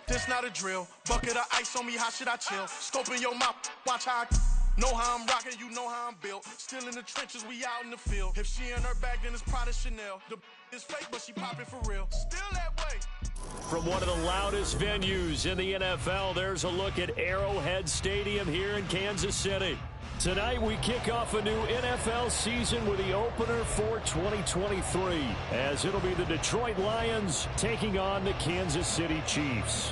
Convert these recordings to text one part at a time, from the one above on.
This not a drill. Bucket of ice on me, how should I chill? Scoping your mouth, watch how I know how I'm rocking, you know how I'm built. Still in the trenches, we out in the field. If she in her bag, then it's Prada Chanel. The is fake, but she popping for real. Still that way. From one of the loudest venues in the NFL, there's a look at Arrowhead Stadium here in Kansas City. Tonight, we kick off a new NFL season with the opener for 2023, as it'll be the Detroit Lions taking on the Kansas City Chiefs.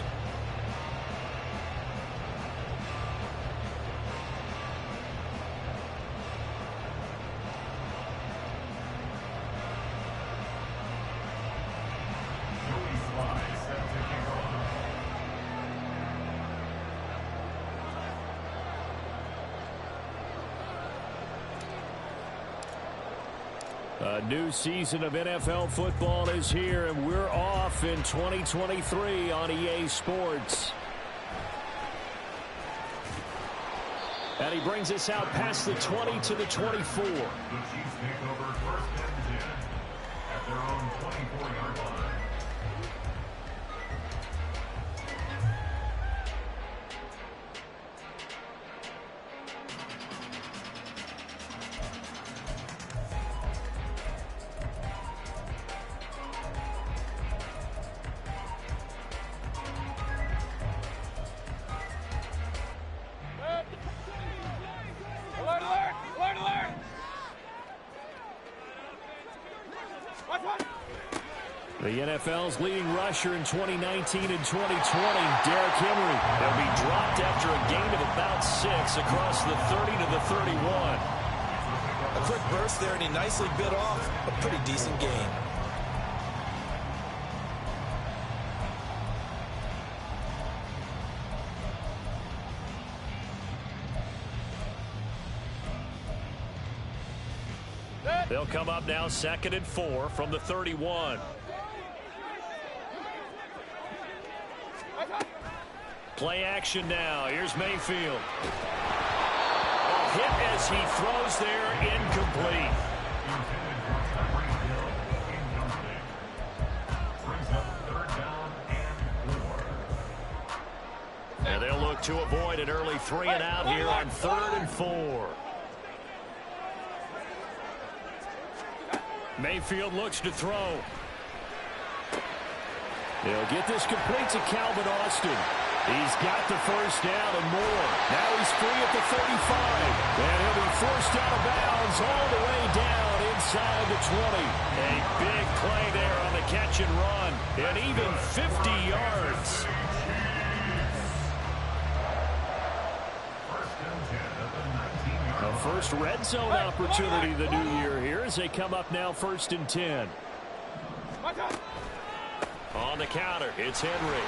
A new season of NFL football is here, and we're off in 2023 on EA Sports. And he brings us out past the 20 to the 24. The Chiefs take over first and 10 at their own 24-yard line. The NFL's leading rusher in 2019 and 2020, Derrick Henry. He'll be dropped after a gain of about 6 across the 30 to the 31. A quick burst there, and he nicely bit off a pretty decent gain. They'll come up now 2nd and 4 from the 31. Play action now. Here's Mayfield. A hit as he throws there, incomplete. And they'll look to avoid an early 3 and out here on 3rd and 4. Mayfield looks to throw. They'll get this complete to Calvin Austin. He's got the first down and more. Now he's free at the 35. And he'll be forced out of bounds all the way down inside the 20. A big play there on the catch and run. And even 50 yards. A first red zone opportunity the new year here as they come up now 1st and 10. On the counter, it's Henry.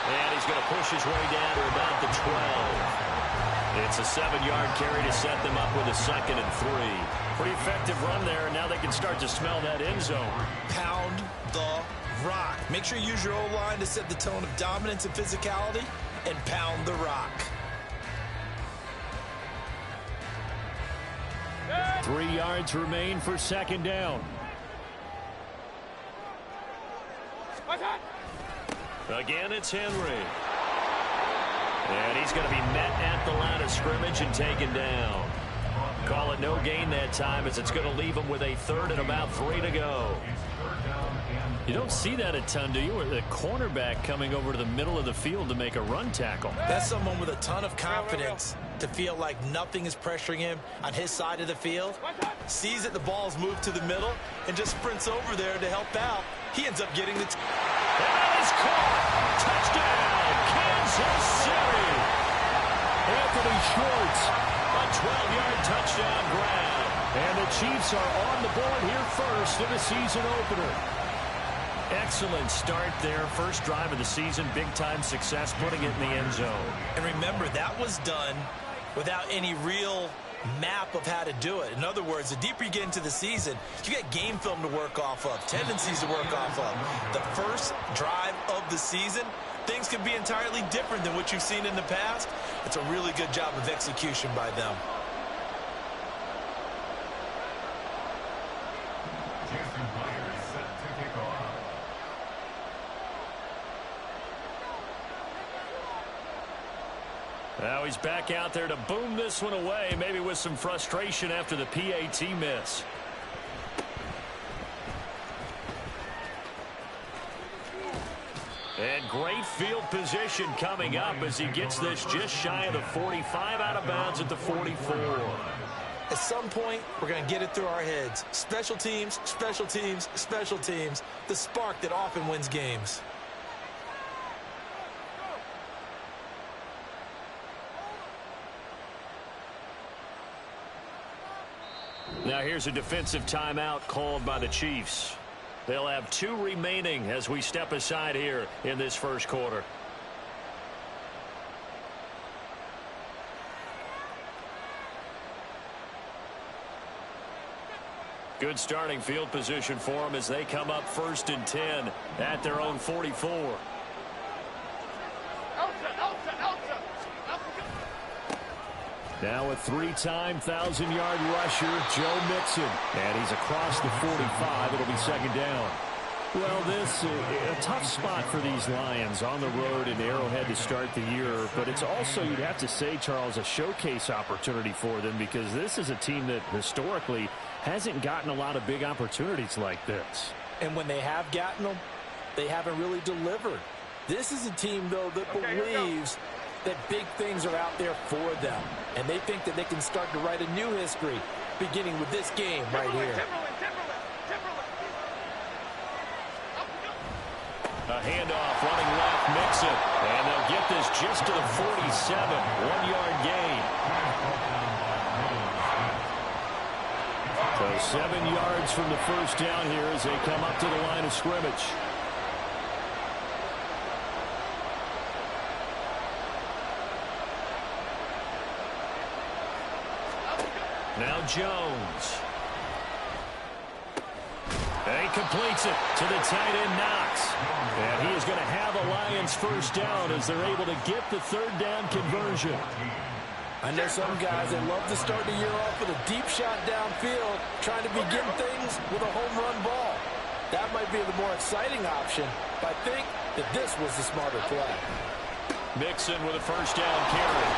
And he's going to push his way down to about the 12. It's a 7-yard carry to set them up with a 2nd and 3. Pretty effective run there, and now they can start to smell that end zone. Pound the rock. Make sure you use your O-line to set the tone of dominance and physicality, and pound the rock. 3 yards remain for 2nd down. Again, it's Henry. And he's going to be met at the line of scrimmage and taken down. Call it no gain that time as it's going to leave him with a 3rd and about 3 to go. You don't see that a ton, do you? Or the cornerback coming over to the middle of the field to make a run tackle. That's someone with a ton of confidence to feel like nothing is pressuring him on his side of the field. Sees that the ball's moved to the middle and just sprints over there to help out. He ends up getting the... That is caught. Touchdown, Kansas City. Anthony Schwartz, a 12-yard touchdown grab. And the Chiefs are on the board here first in the season opener. Excellent start there. First drive of the season. Big-time success putting it in the end zone. And remember, that was done without any real map of how to do it. In other words, the deeper you get into the season, you get game film to work off of, tendencies to work off of. The first drive of the season, things can be entirely different than what you've seen in the past. It's a really good job of execution by them. Now he's back out there to boom this one away, maybe with some frustration after the PAT miss. And great field position coming up as he gets this just shy of the 45, out of bounds at the 44. At some point, we're going to get it through our heads. Special teams, special teams, special teams. The spark that often wins games. Now here's a defensive timeout called by the Chiefs. They'll have 2 remaining as we step aside here in this first quarter. Good starting field position for them as they come up 1st and 10 at their own 44. Now a 3-time 1,000-yard rusher, Joe Mixon. And he's across the 45. It'll be 2nd down. Well, this is a tough spot for these Lions on the road in Arrowhead to start the year. But it's also, you'd have to say, Charles, a showcase opportunity for them because this is a team that historically hasn't gotten a lot of big opportunities like this. And when they have gotten them, they haven't really delivered. This is a team, though, that believes that big things are out there for them. And they think that they can start to write a new history, beginning with this game right here. A handoff running left, Mixon. And they'll get this just to the 47. 1-yard gain. So 7 yards from the first down here as they come up to the line of scrimmage. Now Jones. And he completes it to the tight end, Knox. And he is going to have a Lions first down as they're able to get the 3rd down conversion. I know some guys that love to start the year off with a deep shot downfield, trying to begin things with a home run ball. That might be the more exciting option, but I think that this was the smarter play. Mixon with a first down carry.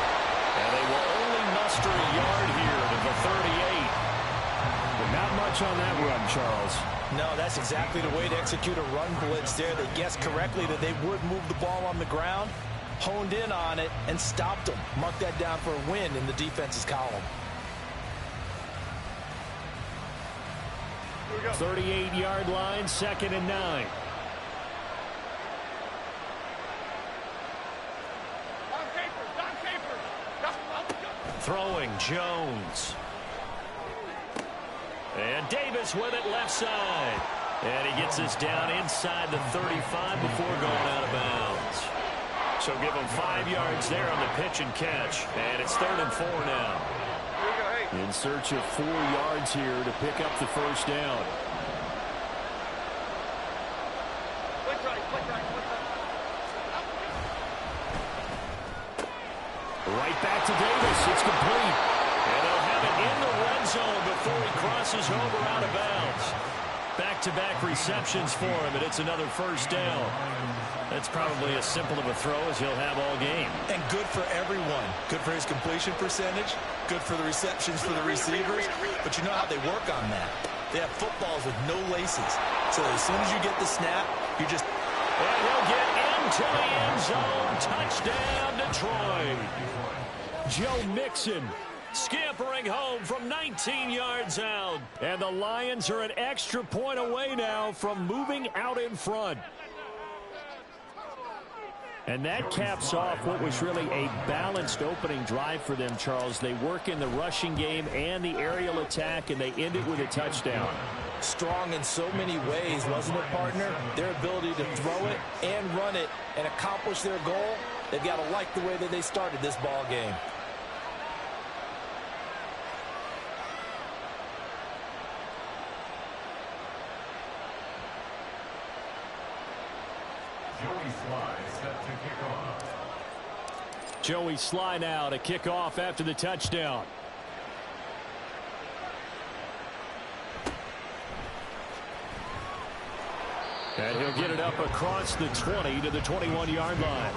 And they will only muster a yard here to the 38. But not much on that run, Charles. No, that's exactly the way to execute a run blitz there. They guessed correctly that they would move the ball on the ground, honed in on it, and stopped them. Mark that down for a win in the defense's column. 38-yard line, 2nd and 9. Throwing Jones. And Davis with it left side. And he gets this down inside the 35 before going out of bounds. So give him 5 yards there on the pitch and catch. And it's 3rd and 4 now. In search of 4 yards here to pick up the first down. Right back to Davis. It's complete. And they'll have it in the red zone before he crosses over out of bounds. Back-to-back receptions for him, and it's another first down. That's probably as simple of a throw as he'll have all game. And good for everyone. Good for his completion percentage. Good for the receptions for the receivers. But you know how they work on that. They have footballs with no laces. So as soon as you get the snap, you just... And he'll get into the end zone. Touchdown, Detroit. Joe Mixon scampering home from 19 yards out. And the Lions are an extra point away now from moving out in front. And that caps off what was really a balanced opening drive for them, Charles. They work in the rushing game and the aerial attack, and they end it with a touchdown. Strong in so many ways, wasn't it, partner? Their ability to throw it and run it and accomplish their goal, they've got to like the way that they started this ball game. Joey Sly now to kick off after the touchdown. And he'll get it up across the 20 to the 21-yard line.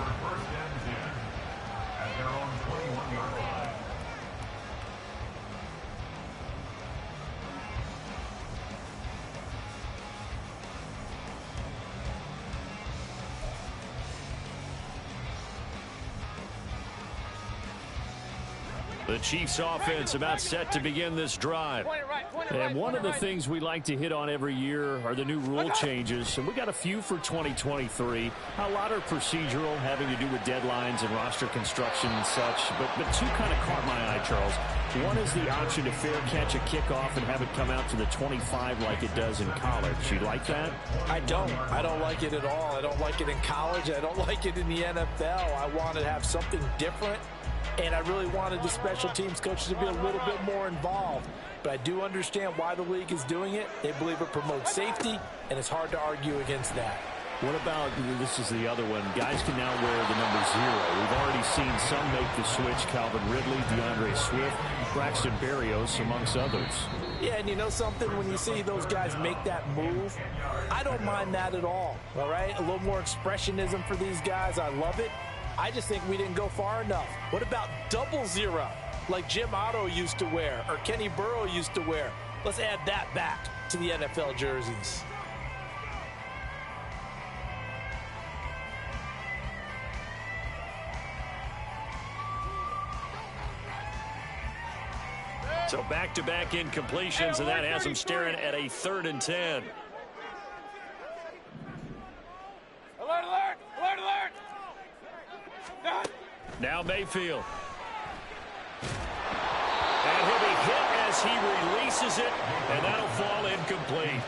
The Chiefs offense about set to begin this drive. And one of the things we like to hit on every year are the new rule changes. And we got a few for 2023. A lot are procedural, having to do with deadlines and roster construction and such. But two kind of caught my eye, Charles. One is the option to fair catch a kickoff and have it come out to the 25 like it does in college. You like that? I don't. I don't like it at all. I don't like it in college. I don't like it in the NFL. I want to have something different. And I really wanted the special teams coaches to be a little bit more involved. But I do understand why the league is doing it. They believe it promotes safety, and it's hard to argue against that. What about, this is the other one, guys can now wear the number 0. We've already seen some make the switch. Calvin Ridley, DeAndre Swift, Braxton Berrios, amongst others. Yeah, and you know something? When you see those guys make that move, I don't mind that at all right? A little more expressionism for these guys. I love it. I just think we didn't go far enough. What about 00, like Jim Otto used to wear or Kenny Burrow used to wear? Let's add that back to the NFL jerseys. So back-to-back incompletions, and that has them staring at a 3rd and 10. Alert, alert, alert, alert! Now Mayfield. And he'll be hit as he releases it, and that'll fall incomplete.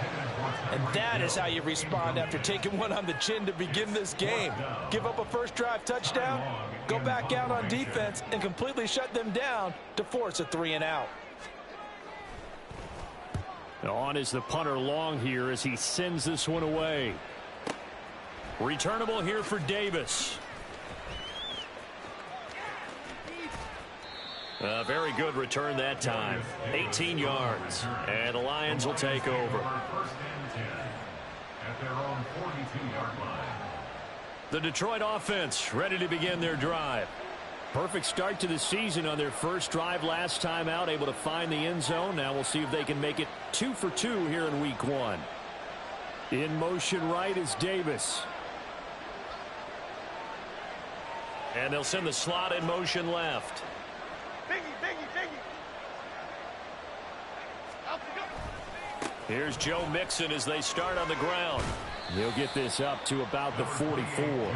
And that is how you respond after taking one on the chin to begin this game. Give up a first drive touchdown, go back out on defense, and completely shut them down to force a 3-and-out. On is the punter Long here as he sends this one away. Returnable here for Davis. A very good return that time. 18 yards. And the Lions will take over. The Detroit offense ready to begin their drive. Perfect start to the season on their first drive last time out, able to find the end zone. Now we'll see if they can make it 2 for 2 here in week 1. In motion right is Davis. And they'll send the slot in motion left. Here's Joe Mixon as they start on the ground. He'll get this up to about the 44.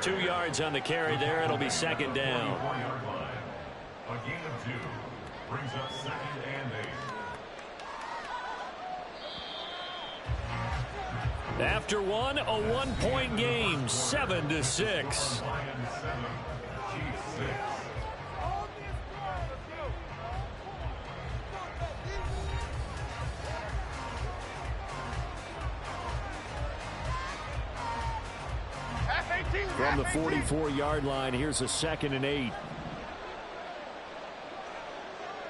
2 yards on the carry there. It'll be 2nd down. A gain of 2 brings up 2nd and 8. After one, a 1-point game, 7-6. From the 44-yard line, here's a 2nd and 8.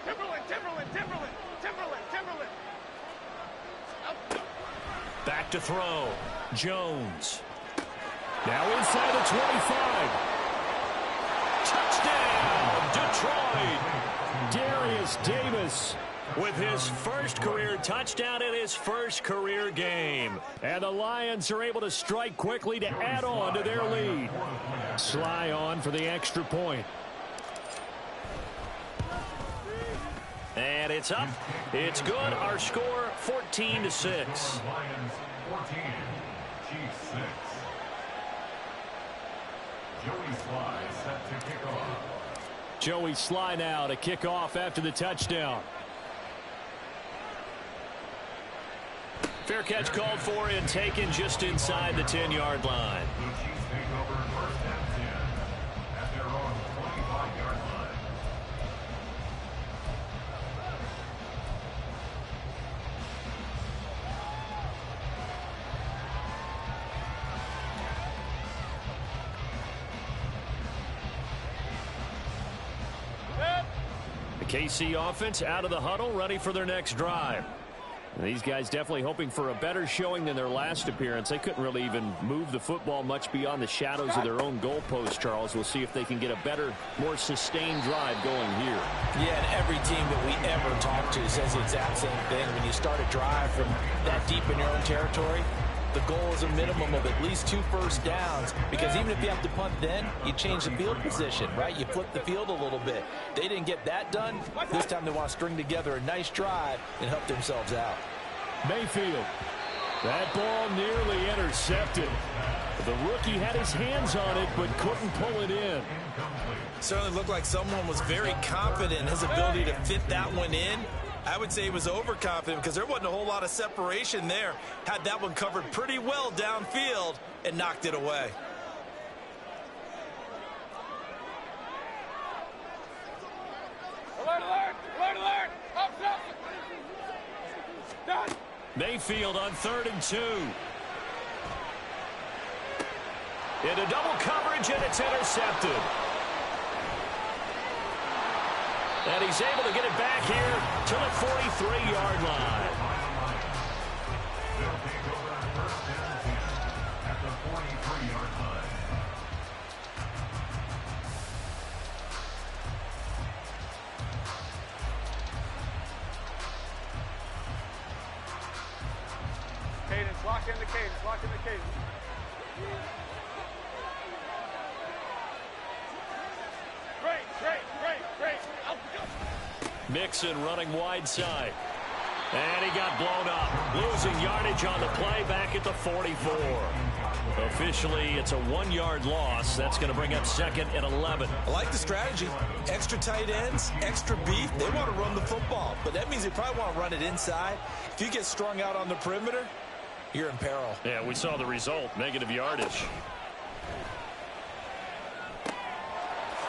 Timberland. Back to throw. Jones. Now inside the 25. Touchdown, Detroit. Darius Davis with his first career touchdown in his first career game. And the Lions are able to strike quickly to add on to their lead. Sly on for the extra point. And it's up. It's good. Our score, 14-6. Lions 14, Chiefs 6. Joey Sly set to kick off. Joey Sly now to kick off after the touchdown. Fair catch called for and taken just inside the 10-yard line. The Chiefs take over 1st and 10 at their own 25-yard line. The KC offense out of the huddle, ready for their next drive. And these guys definitely hoping for a better showing than their last appearance. They couldn't really even move the football much beyond the shadows of their own goalpost, Charles. We'll see if they can get a better, more sustained drive going here. Yeah, and every team that we ever talk to says the exact same thing. When you start a drive from that deep in your own territory, the goal is a minimum of at least 2 first downs, because even if you have to punt then, you change the field position, right? You flip the field a little bit. They didn't get that done. This time they want to string together a nice drive and help themselves out. Mayfield. That ball nearly intercepted. The rookie had his hands on it but couldn't pull it in. Certainly looked like someone was very confident in his ability to fit that one in. I would say he was overconfident because there wasn't a whole lot of separation there. Had that one covered pretty well downfield and knocked it away. Alert, alert! Alert, alert! Up, up! Done! Mayfield on 3rd and 2. Into double coverage, and it's intercepted. And he's able to get it back here to the 43-yard line. They'll take over first and 10 at the 43-yard line. Cadence, lock in the cadence, lock in the cadence. Great, great, great, great. Out, go. Mixon running wide side. And he got blown up. Losing yardage on the play back at the 44. Officially, it's a 1-yard loss. That's going to bring up 2nd and 11. I like the strategy. Extra tight ends, extra beef. They want to run the football, but that means they probably want to run it inside. If you get strung out on the perimeter, you're in peril. Yeah, we saw the result. Negative yardage.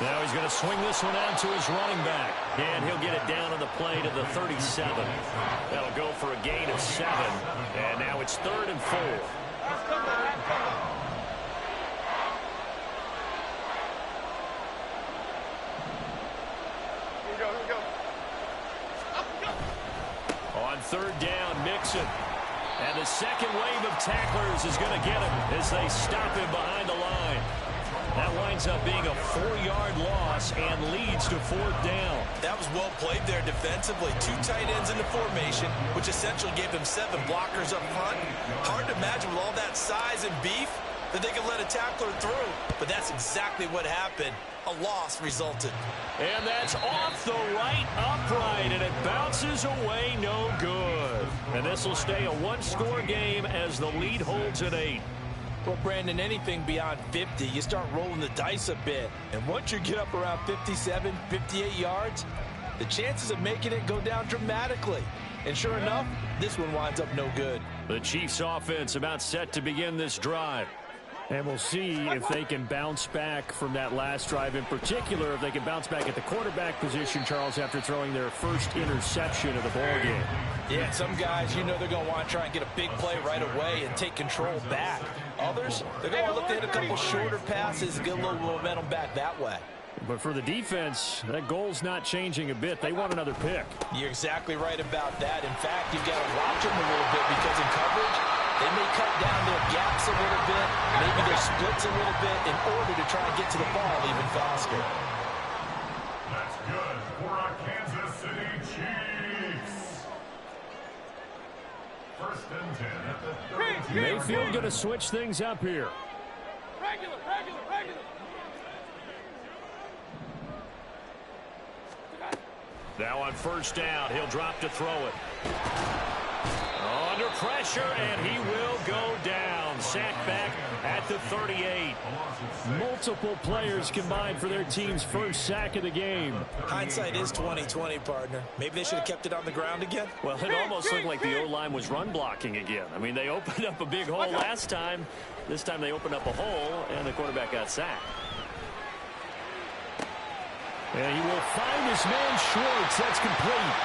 Now he's going to swing this one out to his running back. And he'll get it down on the play to the 37. That'll go for a gain of 7. And now it's 3rd and 4. Here we go, here we go. Up, go. On 3rd down, Mixon. And the second wave of tacklers is going to get him as they stop him behind the line. That winds up being a 4-yard loss and leads to 4th down. That was well played there defensively. 2 tight ends in the formation, which essentially gave them 7 blockers up front. Hard to imagine with all that size and beef that they could let a tackler through. But that's exactly what happened. A loss resulted. And that's off the right upright, and it bounces away no good. And this will stay a 1-score game as the lead holds at 8. Well, Brandon, anything beyond 50, you start rolling the dice a bit. And once you get up around 57, 58 yards, the chances of making it go down dramatically. And sure enough, this one winds up no good. The Chiefs offense about set to begin this drive. And we'll see if they can bounce back from that last drive, in particular, if they can bounce back at the quarterback position, Charles, after throwing their first interception of the ballgame. Yeah, some guys, you know they're going to want to try and get a big play right away and take control back. Others, they're going to look to hit a couple shorter passes and get a little momentum back that way. But for the defense, that goal's not changing a bit. They want another pick. You're exactly right about that. In fact, you've got to watch them a little bit because in coverage, they may cut down their gaps a little bit, maybe their splits a little bit in order to try and get to the ball even faster. That's good for our Kansas City Chiefs. 1st and 10 at the 32. Mayfield going to switch things up here. Regular, regular, regular. Now on 1st down, he'll drop to throw it. Under pressure, and he will go down. Sacked back at the 38. Multiple players combined for their team's first sack of the game. Hindsight is 20/20, partner. Maybe they should have kept it on the ground again. Well, it almost looked like the O-line was run blocking again. I mean, they opened up a big hole last time. This time they opened up a hole, and the quarterback got sacked. And he will find his man Schwartz. That's complete.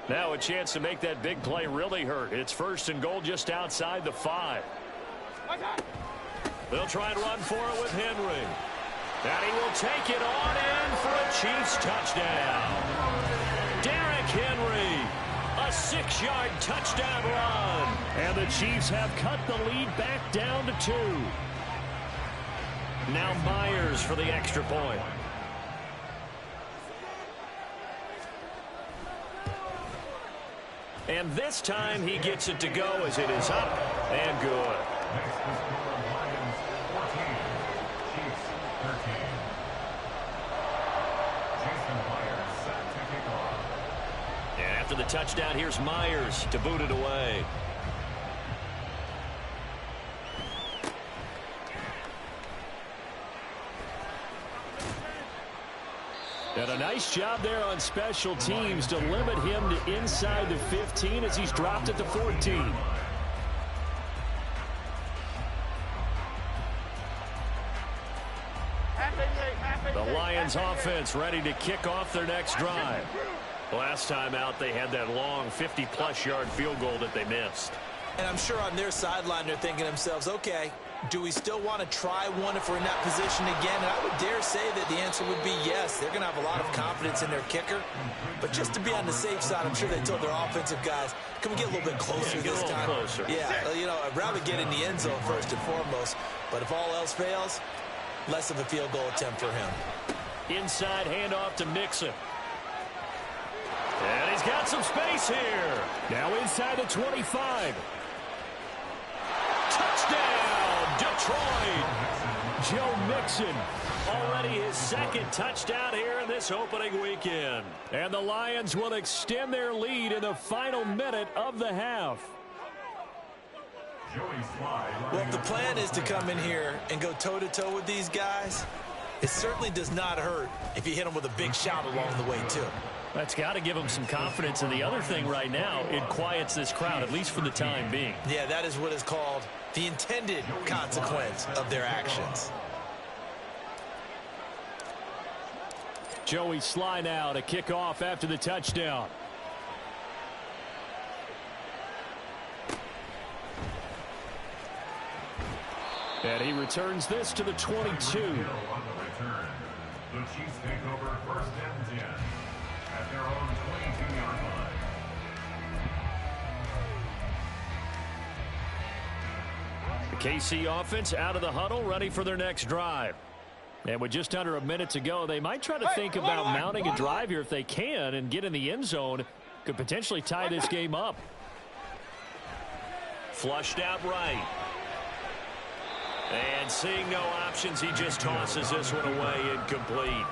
Now a chance to make that big play really hurt. It's 1st and goal just outside the 5. They'll try and run for it with Henry. And he will take it on in for a Chiefs touchdown. Derrick Henry, a 6-yard touchdown run. And the Chiefs have cut the lead back down to 2. Now Myers for the extra point. And this time he gets it to go as it is up and good. Next is score Lions 14, Chiefs 13. Jason Myers set to kick off. And after the touchdown, here's Myers to boot it away. And a nice job there on special teams to limit him to inside the 15 as he's dropped it to 14. The Lions offense ready to kick off their next drive. Last time out, they had that long 50-plus yard field goal that they missed. And I'm sure on their sideline they're thinking to themselves, okay, do we still want to try one if we're in that position again? And I would dare say that the answer would be yes. They're going to have a lot of confidence in their kicker. But just to be on the safe side, I'm sure they told their offensive guys, can we get a little bit closer this time? Closer. Yeah, you know, I'd rather get in the end zone first and foremost. But if all else fails, less of a field goal attempt for him. Inside handoff to Mixon. And he's got some space here. Now inside the 25. Touchdown, Detroit. Joe Mixon, already his second touchdown here in this opening weekend. And the Lions will extend their lead in the final minute of the half. Well, if the plan is to come in here and go toe-to-toe with these guys, it certainly does not hurt if you hit them with a big shout along the way, too. That's got to give them some confidence. And the other thing right now, it quiets this crowd, at least for the time being. Yeah, that is what is called the intended consequence of their actions. Joey Sly now to kick off after the touchdown. And he returns this to the 22. The Chiefs take over first and 10 at their own 22-yard line. The KC offense out of the huddle, ready for their next drive. And with just under a minute to go, they might try to think about mounting a drive here if they can and get in the end zone. Could potentially tie this game up. Flushed out right. And seeing no options, he just tosses this one away, incomplete.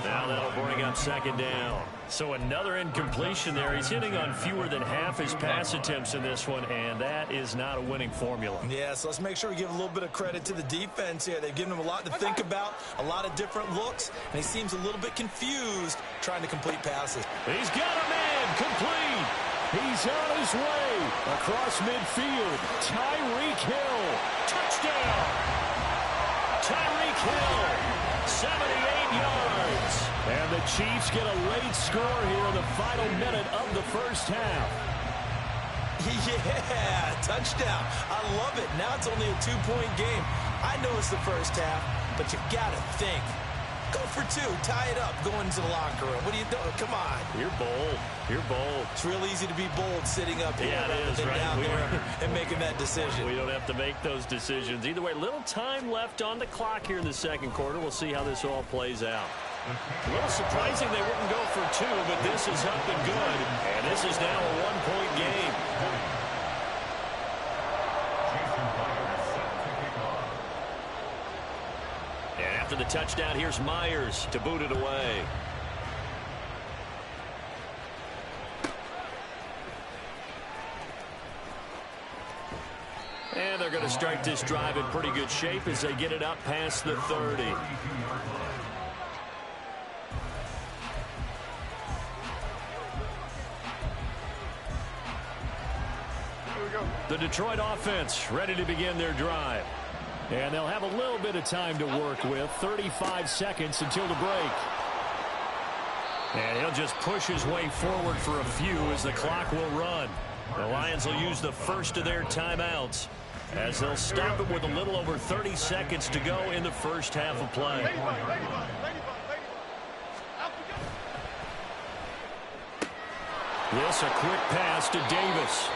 Now that'll bring up second down. So another incompletion there. He's hitting on fewer than half his pass attempts in this one, and that is not a winning formula. Yeah, so let's make sure we give a little bit of credit to the defense here. They've given him a lot to think about, a lot of different looks, and he seems a little bit confused trying to complete passes. He's got a man complete. He's on his way across midfield. Tyreek Hill. Touchdown. Tyreek Hill. 78 yards. And the Chiefs get a late score here in the final minute of the first half. Yeah, touchdown. I love it. Now it's only a 2-point game. I know it's the first half, but you got to think. Go for 2. Tie it up. Go into the locker room. What are you doing? Come on. You're bold. You're bold. It's real easy to be bold sitting up here down there and making that decision. We don't have to make those decisions. Either way, little time left on the clock here in the second quarter. We'll see how this all plays out. A little surprising they wouldn't go for 2, but this is up and good. And this is now a 1-point game. And after the touchdown, here's Myers to boot it away. And they're going to start this drive in pretty good shape as they get it up past the 30. The Detroit offense ready to begin their drive. And they'll have a little bit of time to work with. 35 seconds until the break. And he'll just push his way forward for a few as the clock will run. The Lions will use the first of their timeouts as they'll stop it with a little over 30 seconds to go in the first half of play. This a quick pass to Davis.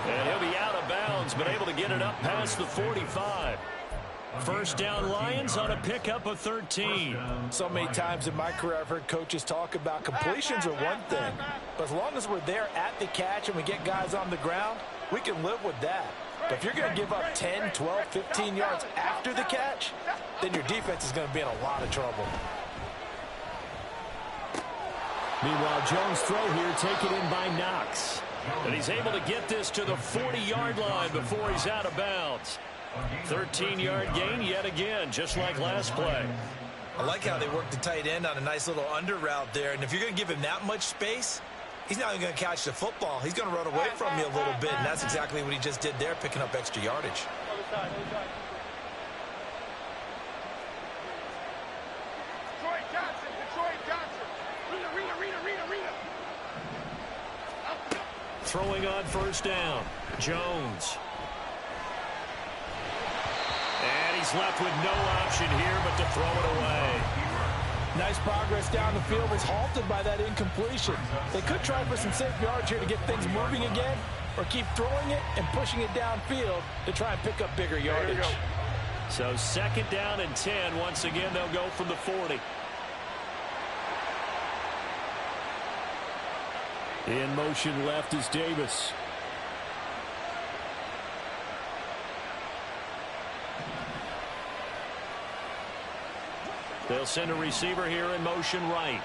And he'll be out of bounds, but able to get it up past the 45. First down Lions on a pickup of 13. So many times in my career I've heard coaches talk about completions are one thing, but as long as we're there at the catch and we get guys on the ground, we can live with that. But if you're going to give up 10, 12, 15 yards after the catch, then your defense is going to be in a lot of trouble. Meanwhile, Jones' throw here taken in by Knox. And he's able to get this to the 40-yard line before he's out of bounds. 13-yard gain yet again, just like last play. I like how they worked the tight end on a nice little under route there. And if you're going to give him that much space, he's not even going to catch the football. He's going to run away from you a little bit, and that's exactly what he just did there, picking up extra yardage. Throwing on first down, Jones. And he's left with no option here but to throw it away. Nice progress down the field, was halted by that incompletion. They could try for some safe yards here to get things moving again, or keep throwing it and pushing it downfield to try and pick up bigger yardage. So second down and 10. Once again, they'll go from the 40. In motion left is Davis. They'll send a receiver here in motion right.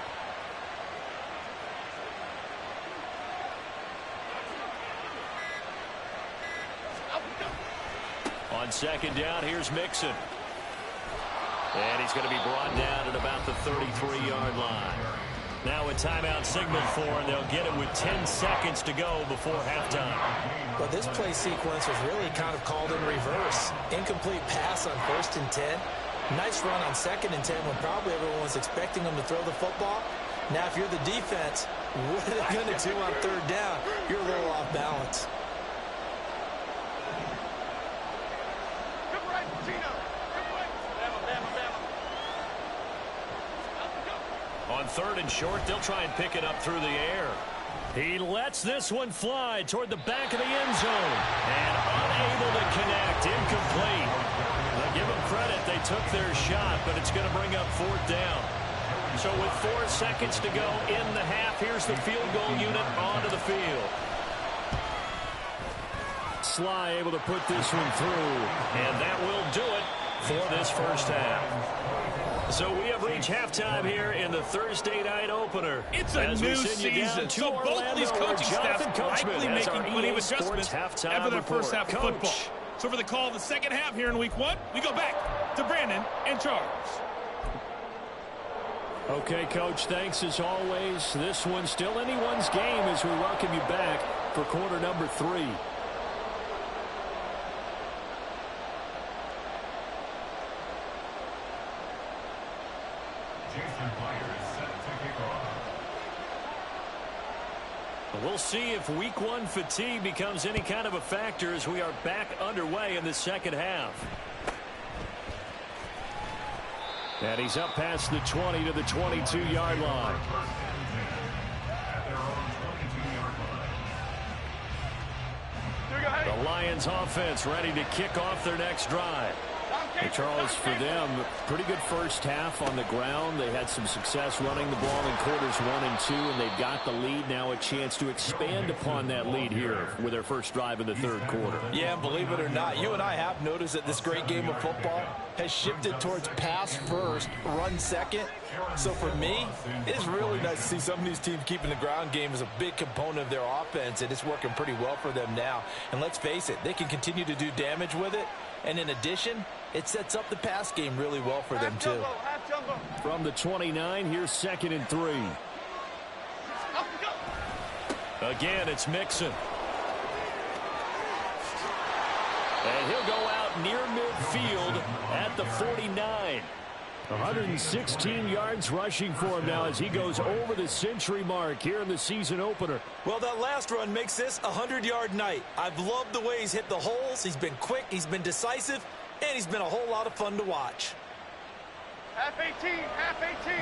On second down, here's Mixon. And he's going to be brought down at about the 33-yard line. Now a timeout signal for, and they'll get it with 10 seconds to go before halftime. But this play sequence was really kind of called in reverse. Incomplete pass on 1st and 10. Nice run on 2nd and 10 when probably everyone was expecting them to throw the football. Now, if you're the defense, what are they going to do on 3rd down? You're a little off balance. On 3rd and short, they'll try and pick it up through the air. He lets this one fly toward the back of the end zone. And unable to connect. Incomplete. Now give them credit. They took their shot, but it's going to bring up 4th down. So with 4 seconds to go in the half, here's the field goal unit onto the field. Sly able to put this one through. And that will do it for this first half. So we have reached halftime here in the Thursday night opener. It's a new season, so both of these coaching staffs likely making plenty of adjustments after their first half of football. So for the call of the second half here in Week 1, we go back to Brandon and Charles. Okay, Coach, thanks as always. This one's still anyone's game as we welcome you back for quarter number 3. We'll see if Week 1 fatigue becomes any kind of a factor as we are back underway in the second half. And he's up past the 20 to the 22-yard line. The Lions offense ready to kick off their next drive. And Charles, for them, pretty good first half on the ground. They had some success running the ball in quarters 1 and 2, and they've got the lead now, a chance to expand upon that lead here with their first drive in the 3rd quarter. Yeah, and believe it or not, you and I have noticed that this great game of football has shifted towards pass first, run second. So for me, it's really nice to see some of these teams keeping the ground game as a big component of their offense, and it's working pretty well for them now. And let's face it, they can continue to do damage with it. And in addition, it sets up the pass game really well for them, too. From the 29, here's 2nd and 3. Again, it's Mixon. And he'll go out near midfield at the 49. 116 yards rushing for him now as he goes over the century mark here in the season opener. Well, that last run makes this a 100-yard night. I've loved the way he's hit the holes. He's been quick, he's been decisive, and he's been a whole lot of fun to watch. Half 18, half 18.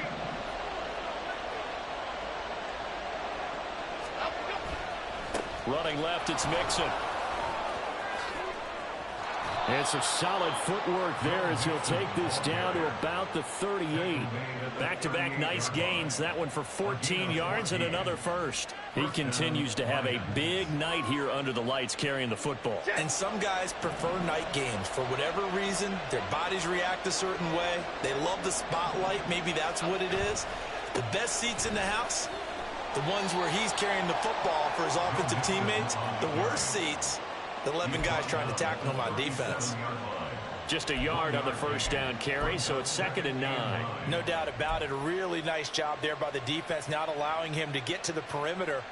Running left, it's Mixon. And some solid footwork there as he'll take this down to about the 38. Back-to-back nice gains. That one for 14 yards and another first. He continues to have a big night here under the lights carrying the football. And some guys prefer night games. For whatever reason, their bodies react a certain way. They love the spotlight. Maybe that's what it is. The best seats in the house, the ones where he's carrying the football for his offensive teammates. The worst seats, the 11 guys trying to tackle him on defense. Just a yard on the first down carry, so it's 2nd and 9. No doubt about it. A really nice job there by the defense, not allowing him to get to the perimeter.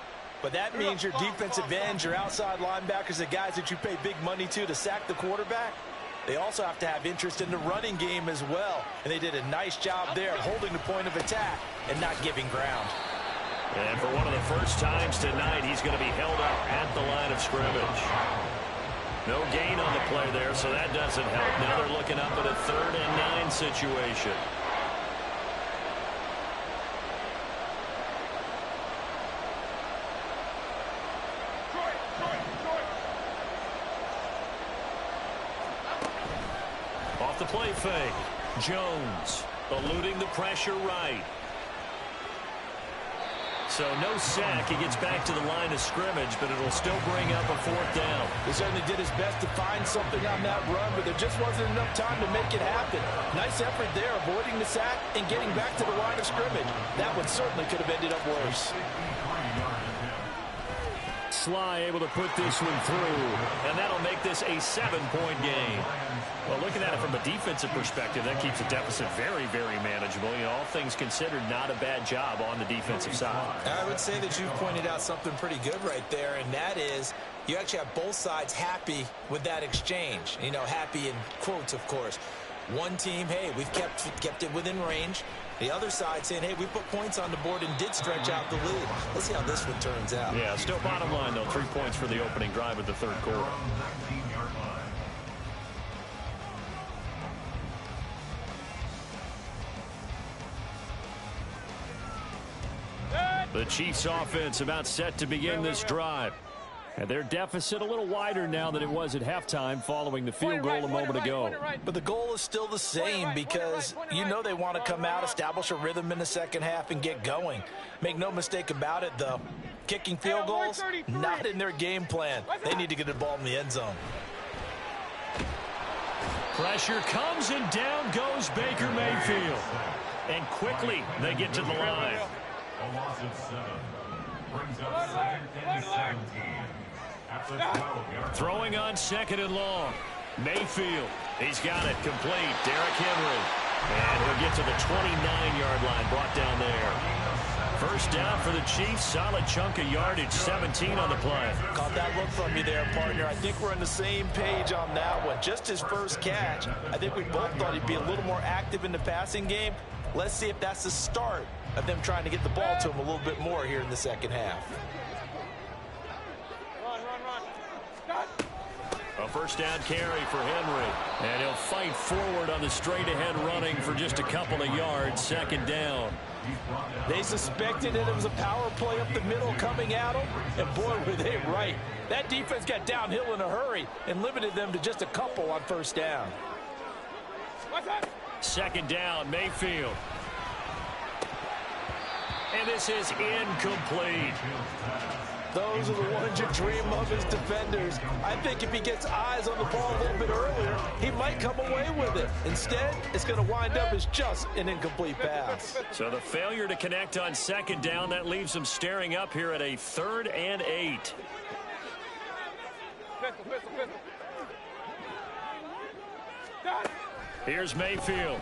But that means your defensive ends, your outside linebackers, the guys that you pay big money to sack the quarterback, they also have to have interest in the running game as well. And they did a nice job there holding the point of attack and not giving ground. And for one of the first times tonight, he's going to be held up at the line of scrimmage. No gain on the play there, so that doesn't help. Now they're looking up at a 3rd and 9 situation. Off the play fake. Jones eluding the pressure right. So no sack. He gets back to the line of scrimmage, but it'll still bring up a 4th down. He certainly did his best to find something on that run, but there just wasn't enough time to make it happen. Nice effort there, avoiding the sack and getting back to the line of scrimmage. That one certainly could have ended up worse. Sly able to put this one through, and that'll make this a 7-point game. Well, looking at it from a defensive perspective, that keeps the deficit very, very manageable. You know, all things considered, not a bad job on the defensive side. I would say that you've pointed out something pretty good right there, and that is you actually have both sides happy with that exchange. You know, happy in quotes, of course. One team, hey, we've kept it within range. The other side saying, hey, we put points on the board and did stretch out the lead. Let's see how this one turns out. Yeah, still bottom line, though, 3 points for the opening drive of the 3rd quarter. The Chiefs offense about set to begin this drive. And their deficit a little wider now than it was at halftime following the field goal a moment ago. But the goal is still the same because you know they want to come out, establish a rhythm in the second half, and get going. Make no mistake about it, though. Kicking field goals, not in their game plan. They need to get the ball in the end zone. Pressure comes, and down goes Baker Mayfield. And quickly they get to the line. A loss of 7. Brings up 2nd and 17. At the 12-yard Throwing on 2nd and long. Mayfield. He's got it complete. Derrick Henry. And he'll get to the 29-yard line. Brought down there. First down for the Chiefs. Solid chunk of yardage. 17 on the play. Caught that look from you there, partner. I think we're on the same page on that one. Just his first catch. I think we both thought he'd be a little more active in the passing game. Let's see if that's the start of them trying to get the ball to him a little bit more here in the second half. A first down carry for Henry. And he'll fight forward on the straight-ahead running for just a couple of yards. 2nd down. They suspected that it was a power play up the middle coming at them, and boy, were they right. That defense got downhill in a hurry and limited them to just a couple on first down. 2nd down, Mayfield. And this is incomplete. Those are the ones you dream of as defenders. I think if he gets eyes on the ball a little bit earlier, he might come away with it. Instead, it's going to wind up as just an incomplete pass. So the failure to connect on 2nd down, that leaves him staring up here at a 3rd and 8. Here's Mayfield.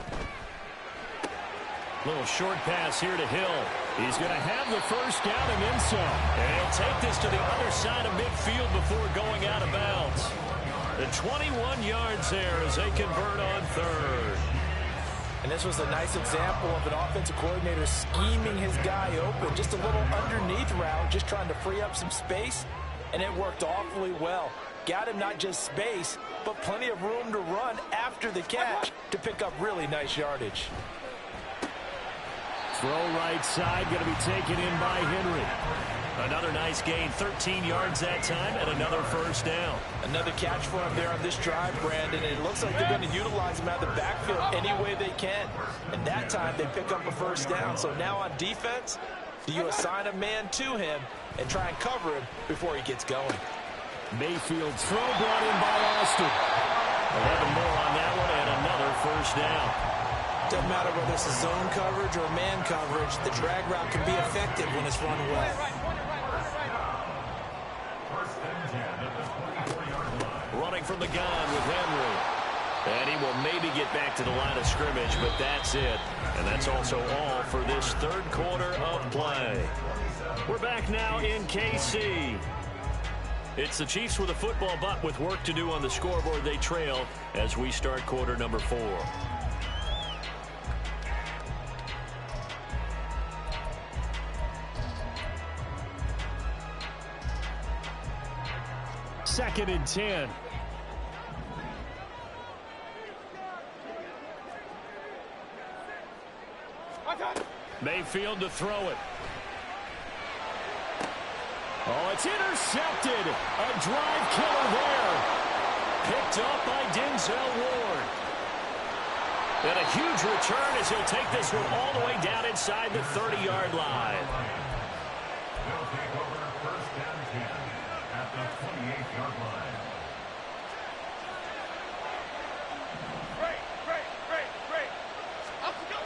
Little short pass here to Hill. He's going to have the first down and then some. And he'll take this to the other side of midfield before going out of bounds. The 21 yards there as they convert on 3rd. And this was a nice example of an offensive coordinator scheming his guy open. Just a little underneath route, just trying to free up some space. And it worked awfully well. Got him not just space, but plenty of room to run after the catch to pick up really nice yardage. Throw right side, going to be taken in by Henry. Another nice gain, 13 yards that time, and another first down. Another catch for him there on this drive, Brandon. And it looks like they're going to utilize him out of the backfield any way they can. And that time they pick up a first down. So now on defense, do you assign a man to him and try and cover him before he gets going? Mayfield's throw brought in by Austin. 11 more on that one, and another first down. Doesn't matter whether it's a zone coverage or man coverage, the drag route can be effective when it's run well. Running from the gun with Henry. And he will maybe get back to the line of scrimmage, but that's it. And that's also all for this third quarter of play. We're back now in KC. It's the Chiefs with a football, but with work to do on the scoreboard. They trail as we start quarter number 4. Second and 10. Mayfield to throw it. Oh, it's intercepted. A drive killer there. Picked up by Denzel Ward. And a huge return as he'll take this one all the way down inside the 30-yard line. They'll take over first down 10 at the 28-yard line. Great. Up we go.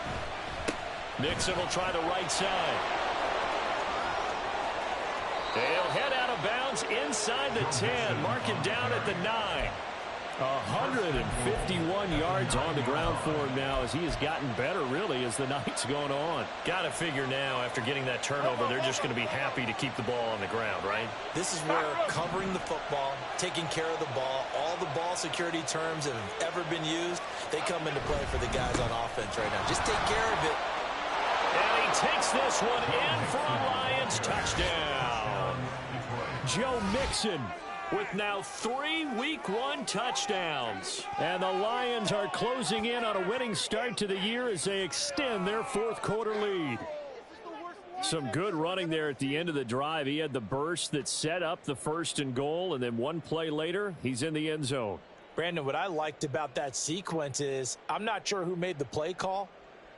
Nixon will try the right side. They'll head out of bounds inside the 10, marking down at the 9. 151 yards on the ground for him now as he has gotten better, really, as the night's going on. Got to figure now, after getting that turnover, they're just going to be happy to keep the ball on the ground, right? This is where covering the football, taking care of the ball, all the ball security terms that have ever been used, they come into play for the guys on offense right now. Just take care of it. And he takes this one in for a Lions touchdown. Joe Mixon with now 3 Week 1 touchdowns. And the Lions are closing in on a winning start to the year as they extend their fourth quarter lead. Some good running there at the end of the drive. He had the burst that set up the first and goal, and then one play later, he's in the end zone. Brandon, what I liked about that sequence is I'm not sure who made the play call,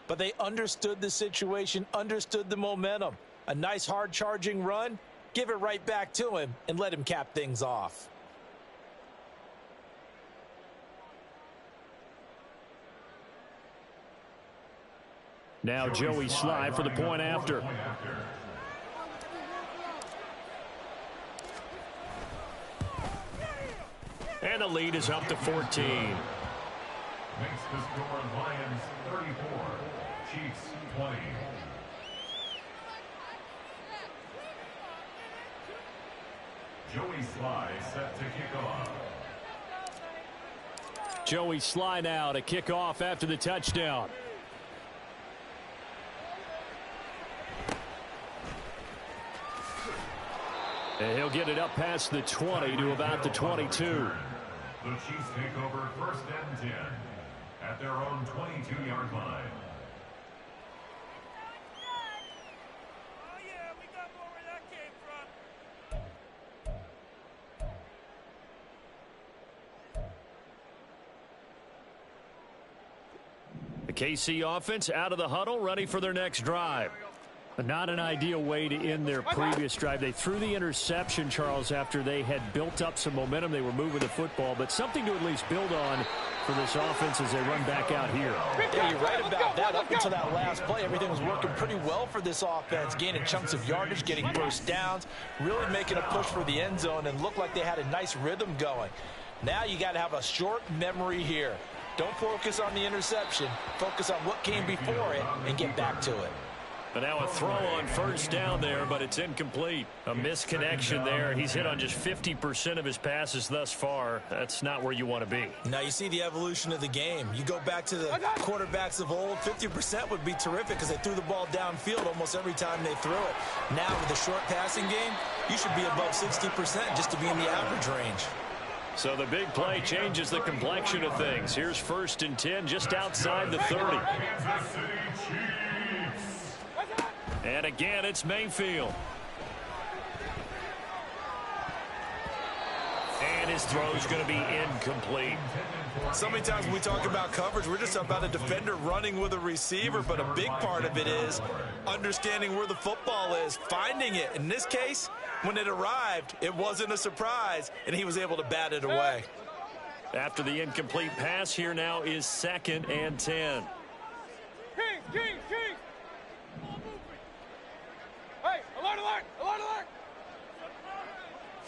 but they understood the situation, understood the momentum. A nice hard-charging run. Give it right back to him and let him cap things off. Now Joey Slye for the point after. And the lead is up to 14. Makes the score Lions 34, Chiefs 20. Joey Slye set to kick off. Joey Slye now to kick off after the touchdown. And he'll get it up past the 20 to about the 22. The Chiefs take over first and 10 at their own 22-yard line. The KC offense out of the huddle, ready for their next drive. Not an ideal way to end their previous drive. They threw the interception, Charles, after they had built up some momentum. They were moving the football, but something to at least build on for this offense as they run back out here. Yeah, you're right about that. Up until that last play, everything was working pretty well for this offense, gaining chunks of yardage, getting first downs, really making a push for the end zone, and looked like they had a nice rhythm going. Now you got to have a short memory here. Don't focus on the interception. Focus on what came before it and get back to it. But now a throw on first down there, but it's incomplete. A misconnection there. He's hit on just 50% of his passes thus far. That's not where you want to be. Now you see the evolution of the game. You go back to the quarterbacks of old, 50% would be terrific because they threw the ball downfield almost every time they threw it. Now with the short passing game, you should be above 60% just to be in the average range. So the big play changes the complexion of things. Here's first and 10 just outside the 30. Kansas City Chiefs. And again, it's Mayfield. And his throw's going to be incomplete. So many times when we talk about coverage, we're just about a defender running with a receiver, but a big part of it is understanding where the football is, finding it. In this case, when it arrived, it wasn't a surprise, and he was able to bat it away. After the incomplete pass, here now is 2nd and 10. King. Hey, alert.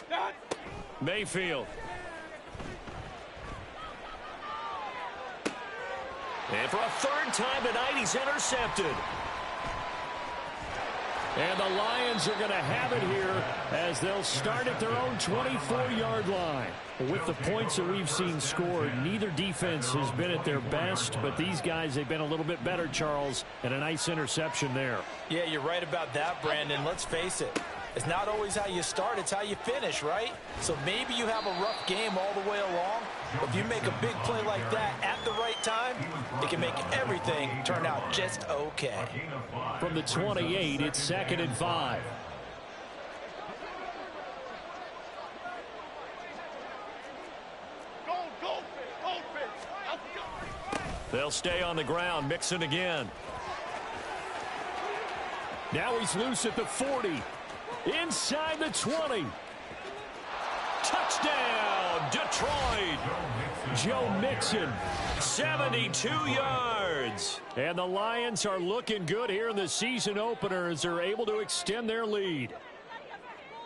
Dad. Mayfield. And for a 3rd time tonight, he's intercepted. And the Lions are going to have it here as they'll start at their own 24-yard line. With the points that we've seen scored, neither defense has been at their best, but these guys, they've been a little bit better, Charles, and a nice interception there. Yeah, you're right about that, Brandon. Let's face it. It's not always how you start, it's how you finish, right? So maybe you have a rough game all the way along, but if you make a big play like that at the right time, it can make everything turn out just okay. From the 28, it's 2nd and 5. They'll stay on the ground, Mixon again. Now he's loose at the 40. Inside the 20. Touchdown, Detroit. Joe Mixon, 72 yards. And the Lions are looking good here in the season opener as they're able to extend their lead.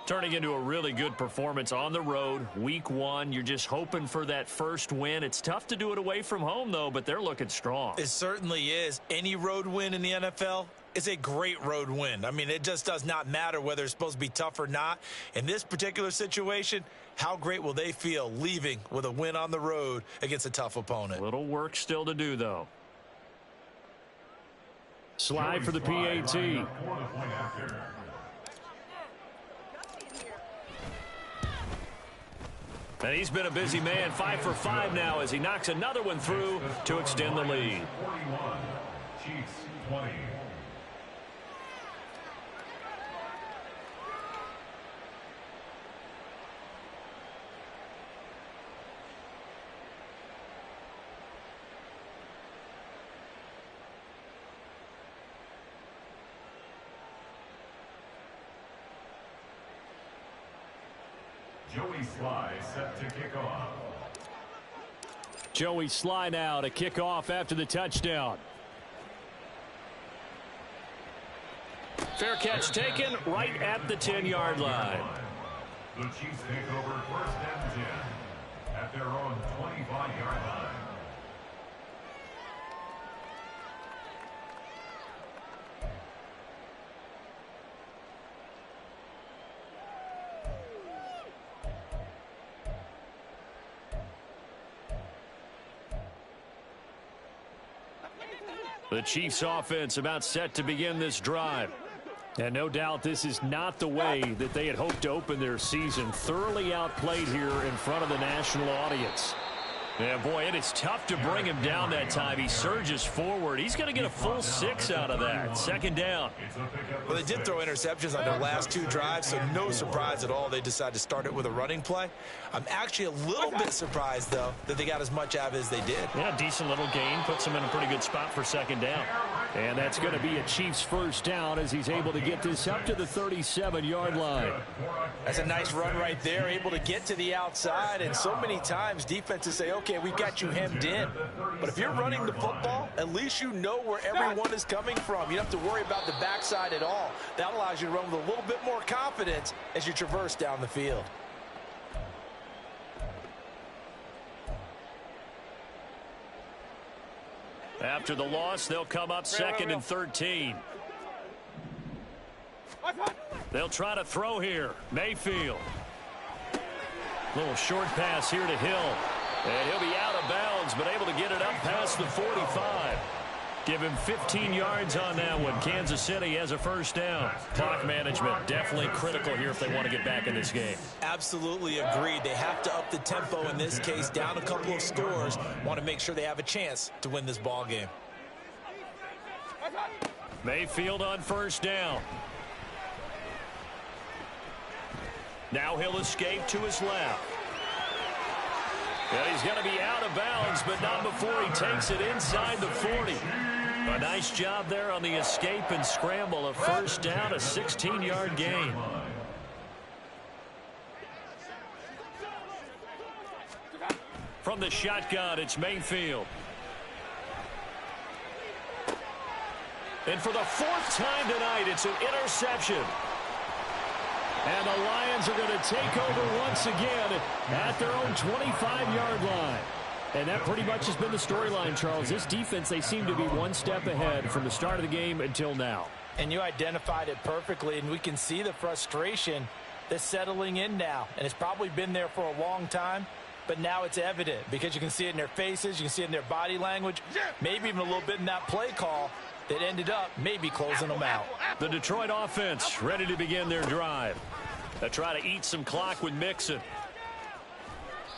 Turning into a really good performance on the road. Week 1, you're just hoping for that first win. It's tough to do it away from home, though, but they're looking strong. It certainly is. Any road win in the NFL is a great road win. I mean, it just does not matter whether it's supposed to be tough or not. In this particular situation, how great will they feel leaving with a win on the road against a tough opponent? A little work still to do, though. Slide for the PAT. And he's been a busy man, 5 for 5 now as he knocks another one through to extend the lead. 41, Chiefs 20. Joey Sly set to kick off. Joey Sly now to kick off after the touchdown. Fair catch taken right at the 10-yard line. The Chiefs take over 1st and 10 at their own 25-yard line. The Chiefs offense about set to begin this drive. And no doubt this is not the way that they had hoped to open their season. Thoroughly outplayed here in front of the national audience. Yeah, boy, it is tough to bring him down that time. He surges forward. He's going to get a full 6 out of that. 2nd down. Well, they did throw interceptions on their last 2 drives, so no surprise at all they decided to start it with a running play. I'm actually a little bit surprised, though, that they got as much out of it as they did. Yeah, decent little gain. Puts them in a pretty good spot for 2nd down. And that's going to be a Chiefs 1st down as he's able to get this up to the 37-yard line. That's a nice run right there, able to get to the outside. And so many times defenses say, okay, we've got you hemmed in. But if you're running the football, at least you know where everyone is coming from. You don't have to worry about the backside at all. That allows you to run with a little bit more confidence as you traverse down the field. After the loss, they'll come up 2nd and 13. They'll try to throw here. Mayfield. Little short pass here to Hill. And he'll be out of bounds, but able to get it up past the 45. Give him 15 yards on that one. Kansas City has a 1st down. Clock management definitely critical here if they want to get back in this game. Absolutely agreed. They have to up the tempo in this case, down a couple of scores. Want to make sure they have a chance to win this ball game. Mayfield on 1st down. Now he'll escape to his left. And he's going to be out of bounds, but not before he takes it inside the 40. A nice job there on the escape and scramble. A first down, a 16-yard gain. From the shotgun, it's Mayfield. And for the fourth time tonight, it's an interception. And the Lions are going to take over once again at their own 25-yard line. And that pretty much has been the storyline, Charles. This defense, they seem to be one step ahead from the start of the game until now. And you identified it perfectly, and we can see the frustration that's settling in now. And it's probably been there for a long time, but now it's evident because you can see it in their faces, you can see it in their body language, maybe even a little bit in that play call that ended up maybe closing them out. The Detroit offense ready to begin their drive. They try to eat some clock with Mixon.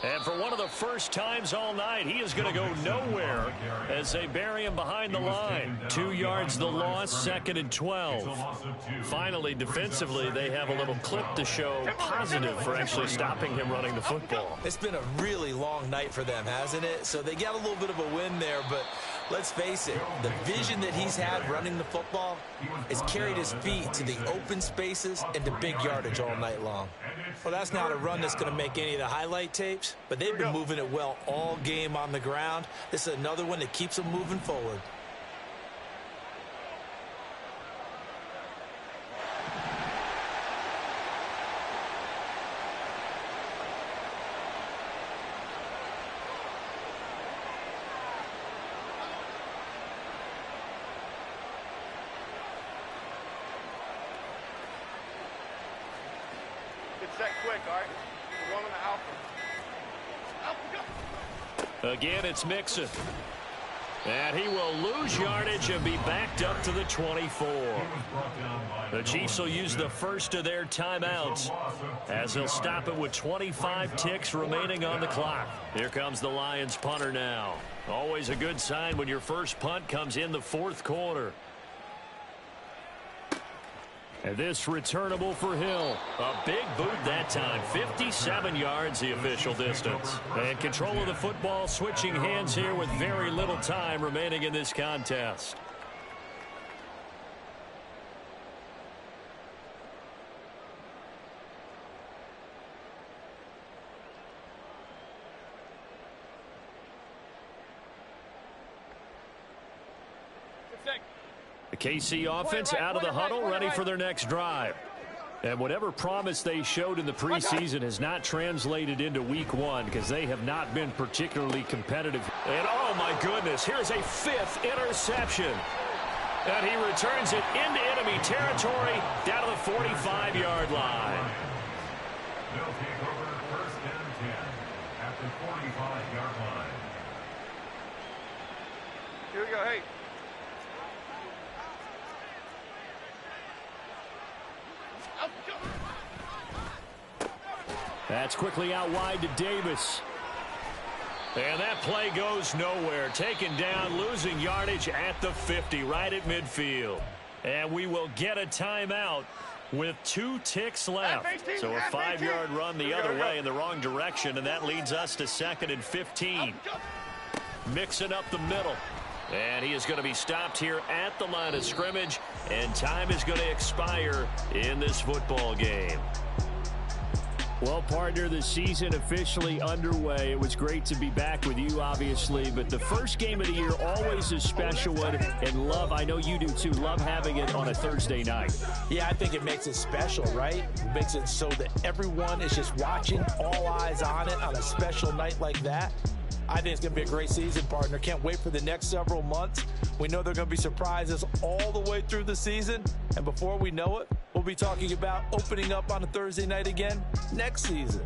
And for one of the first times all night, he is going to go nowhere as they bury him behind the line. 2 yards the loss, 2nd and 12. Finally, defensively, they have a little clip to show positive for actually stopping him running the football. It's been a really long night for them, hasn't it? So they got a little bit of a win there, but let's face it, the vision that he's had running the football has carried his feet to the open spaces and to big yardage all night long. Well, that's not a run that's going to make any of the highlight tapes, but they've been moving it well all game on the ground. This is another one that keeps them moving forward. Set quick, all right? We're running the alpha. Alpha, go. Again, it's Mixon. And he will lose yardage and be backed up to the 24. The Chiefs will use the first of their timeouts as they'll stop it with 25 ticks remaining on the clock. Here comes the Lions punter now. Always a good sign when your first punt comes in the fourth quarter. And this returnable for Hill. A big boot that time. 57 yards the official distance. And control of the football switching hands here with very little time remaining in this contest. The KC offense out of the huddle, ready for their next drive. And whatever promise they showed in the preseason has not translated into week one because they have not been particularly competitive. And oh my goodness, here's a 5th interception. And he returns it into enemy territory down to the 45-yard line. They'll take over first and 10 at the 45-yard line. Here we go, hey. That's quickly out wide to Davis. And that play goes nowhere. Taken down, losing yardage at the 50, right at midfield. And we will get a timeout with 2 ticks left. So a 5-yard run the other way in the wrong direction, and that leads us to 2nd and 15. Mixing up the middle. And he is going to be stopped here at the line of scrimmage, and time is going to expire in this football game. Well, partner, the season officially underway. It was great to be back with you, obviously, but the first game of the year always a special one, and love, I know you do too, love having it on a Thursday night. Yeah, I think it makes it special, right? It makes it so that everyone is just watching, all eyes on it on a special night like that. I think it's going to be a great season, partner. Can't wait for the next several months. We know there are going to be surprises all the way through the season. And before we know it, we'll be talking about opening up on a Thursday night again next season.